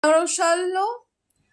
Maroshallo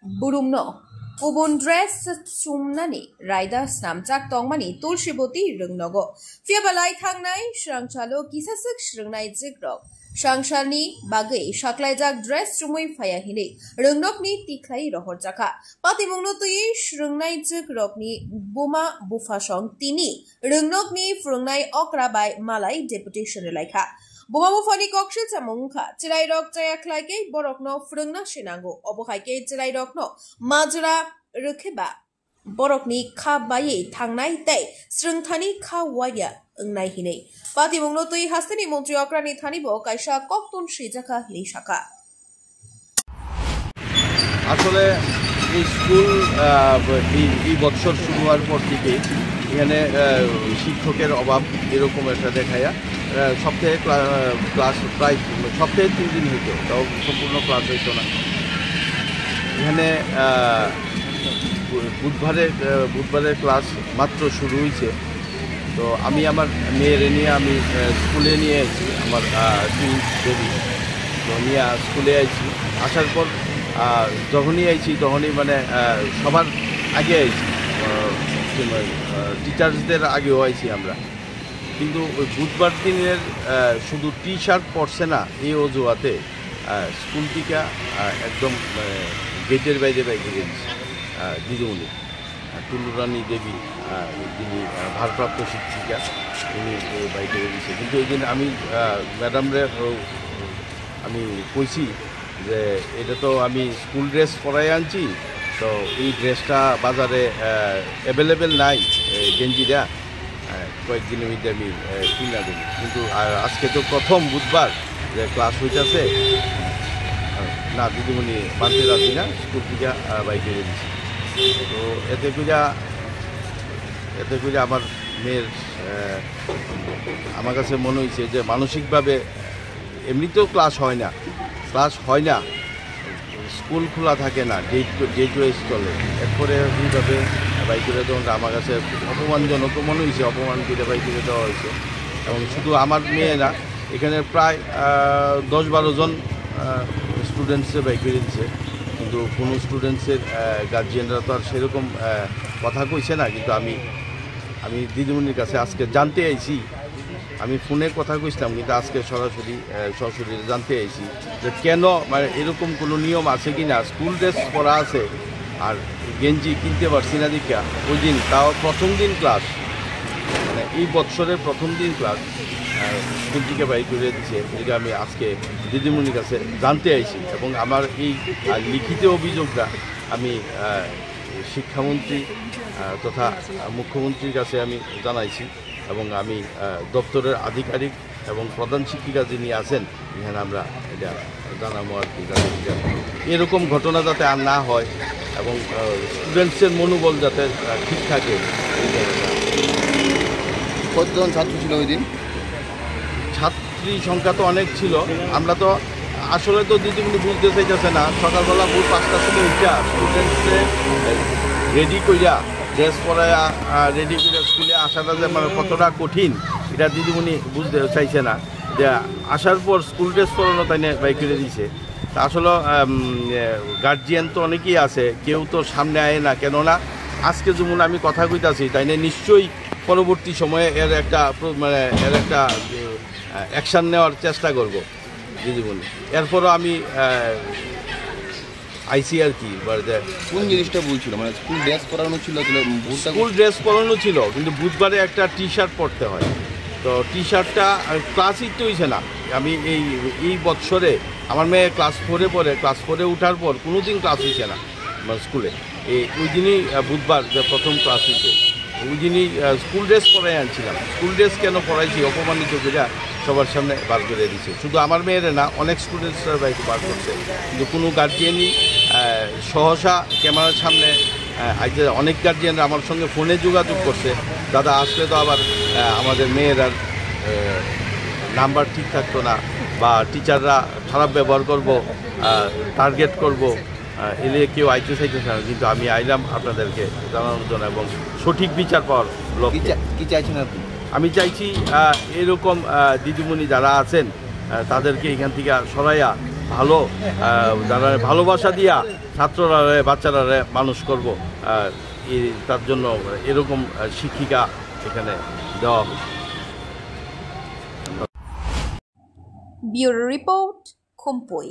Burumno Ubun dress Sumnani Raida Snamchak Tongmani Tulshiboti Rungnogo Fiabalai Tangnai Shrangchalo Kisasik Shrangnai Zigrok Shangshani Bagay Shaklaijak dress Rumui Fayahini Rungnokni Tiklai Rohorjaka Patimungutui Shrangnai Zigrokni Buma Bufashong Tini Rungnokni Frungnai Okrabai Malai Deputation Laika Bumabufani Kokshit Samungka, Chilairok Jayaklake, Borokno, Frungna Shinango, Obohake, Chilairokno, Majra Rukiba, Borokni Kabaye, Tangnai Day, Strungtani Kawaya, Ungnahine. Pati Munotui Hastani Montriokrani Tanibo, Kaisha Koktun Shijaka, Lishaka. আসলে এই school এই বছর শুরু হওয়ার পর থেকে এখানে শিক্ষকের অভাব এরকম একটা দেখায়া সপ্তাহে ক্লাস প্রায় সপ্তাহে 3 দিন হতো, তাও সম্পূর্ণ ক্লাস হইতো না। এখানে বুধবারের ক্লাস মাত্র শুরু হয়েছে, তো আমি আমার মেয়ের নিয়ে আমি স্কুলে নিয়ে এসেছি, আমার বেবি তো নিয়ে স্কুলে আইছি। আসার পর যখনই আইছি তখনই মানে সবার আগে আইছি, টিচার্সদের আগেও আইছি আমরা। কিন্তু ওই বুধবার দিনের শুধু টি শার্ট পরছে না এই অজুহাতে স্কুল থেকে একদম গেটের বাইরে বাইরে গেছে দিদিমণি টুলুরানী দেবী, যিনি ভারপ্রাপ্ত শিক্ষিকা, উনি বাইরে গেছে। কিন্তু এই দিন আমি ম্যাডামরে আমি কইছি যে এটা তো আমি স্কুল ড্রেস পরাই আনছি, তো এই ড্রেসটা বাজারে অ্যাভেলেবেল নাই, গেঞ্জিটা কয়েকদিনের মধ্যে আমি কিনা দেবো। কিন্তু আজকে তো প্রথম বুধবার যে ক্লাস হইতেছে না, দিদিমণি পানতে রাখি না, স্কুল থেকে বাইকে দিচ্ছি। তো এতে করে আমার মেয়ের আমার কাছে মনে হয়েছে যে মানসিকভাবে এমনিতেও ক্লাস হয় না, স্কুল খোলা থাকে না, ডেট ওয়াইজ চলে। এরপরে এইভাবে বাইক করে দেওয়া আমার কাছে অপমানজনক মনে হয়েছে, অপমান করে বাইক করে দেওয়া হয়েছে। এবং শুধু আমার মেয়ে না, এখানে প্রায় 10-12 জন স্টুডেন্টসে বাইক করে দিচ্ছে, কিন্তু কোনো স্টুডেন্টসের গার্জিয়ানরা তো আর সেরকম কথা কইছে না। কিন্তু আমি দিদিমণির কাছে আজকে জানতে আইছি, আমি ফোনে কথা কইছিলাম, কিন্তু আজকে সরাসরি জানতে আইছি যে কেন, মানে এরকম কোনো নিয়ম আছে কি না। স্কুল ড্রেস পরা আছে আর গেঞ্জি কিনতে পারছি না দীক্ষা ওই দিন, তাও প্রথম দিন ক্লাস, মানে এই বৎসরের প্রথম দিন ক্লাস স্কুল থেকে বাইর করে দিচ্ছে। এটা আমি আজকে দিদিমণির কাছে জানতে আইছি এবং আমার এই লিখিত অভিযোগটা আমি শিক্ষামন্ত্রী তথা মুখ্যমন্ত্রীর কাছে আমি জানাইছি এবং আমি দপ্তরের আধিকারিক এবং প্রধান শিক্ষিকা যিনি আছেন এখানে আমরা এটা জানাবো আর কি, এরকম ঘটনা যাতে আর না হয় এবং স্টুডেন্টসের মনোবল যাতে ঠিক থাকে। কতজন ছাত্র ছিল ওই দিন? ছাত্রী সংখ্যা তো অনেক ছিল। আমরা তো আসলে তো দিদিমণি বুঝতে চাইতেছে না, সকালবেলা ভোর 5টার সময় উঠা স্টুডেন্টসে রেডি কইরা ড্রেস পরায়া রেডি করে স্কুলে আসাটা যে মানে কতটা কঠিন এটা দিদিমণি বুঝতে চাইছে না। যে আসার পর স্কুল ড্রেস পরানো তাই না বাইক করে দিয়েছে। তা আসলে গার্জিয়ান তো অনেকেই আছে, কেউ তো সামনে আয় না, কেননা আজকে যেমন আমি কথা কইতাছি তাই না নিশ্চয়ই পরবর্তী সময়ে এর একটা অ্যাকশান নেওয়ার চেষ্টা করব দিদিমণি। এরপরও আমি আইসি আর কি, কোন জিনিসটা বলছিল, মানে স্কুল ড্রেস পরানো ছিল, স্কুল ড্রেস পরানো ছিল কিন্তু বুধবারে একটা টি শার্ট পরতে হয়, তো টি শার্টটা ক্লাসই তো হয়েছে না। আমি এই বৎসরে আমার মেয়ে ক্লাস 4-এ পড়ে, ক্লাস 4-এ উঠার পর কোনো দিন ক্লাস হয়েছে না স্কুলে। ওই দিনই বুধবার যে প্রথম ক্লাস হয়েছে, ওই দিনই স্কুল ড্রেস পরাই আনছিলাম। স্কুল ড্রেস কেন পরাইছি অপমানিত করে সবার সামনে বার করে দিচ্ছে। শুধু আমার মেয়েরা না, অনেক স্টুডেন্টসরা বাইকে বার করছে, কিন্তু কোনো গার্জিয়ানই সহসা ক্যামেরার সামনে অনেক গার্জিয়ানরা আমার সঙ্গে ফোনে যোগাযোগ করছে, দাদা আসলে তো আবার আমাদের মেয়েরার নাম্বার ঠিক থাকতো না বা টিচাররা খারাপ ব্যবহার করব, টার্গেট করব, এলে কেউ আইতে চাইতেছে না। কিন্তু আমি আইলাম আপনাদেরকে জানানোর জন্য এবং সঠিক বিচার পাওয়ার লক্ষ্যে। কি চাইছেন আপনি? আমি চাইছি এরকম দিদিমণি যারা আছেন তাদেরকে এখান থেকে সরাইয়া ভালো যারা ভালোবাসা দিয়া ছাত্ররা বাচ্চারা মানুষ করব তার জন্য এরকম শিক্ষিকা এখানে দেওয়া হয়েছে। Bureau report, খুমপুই।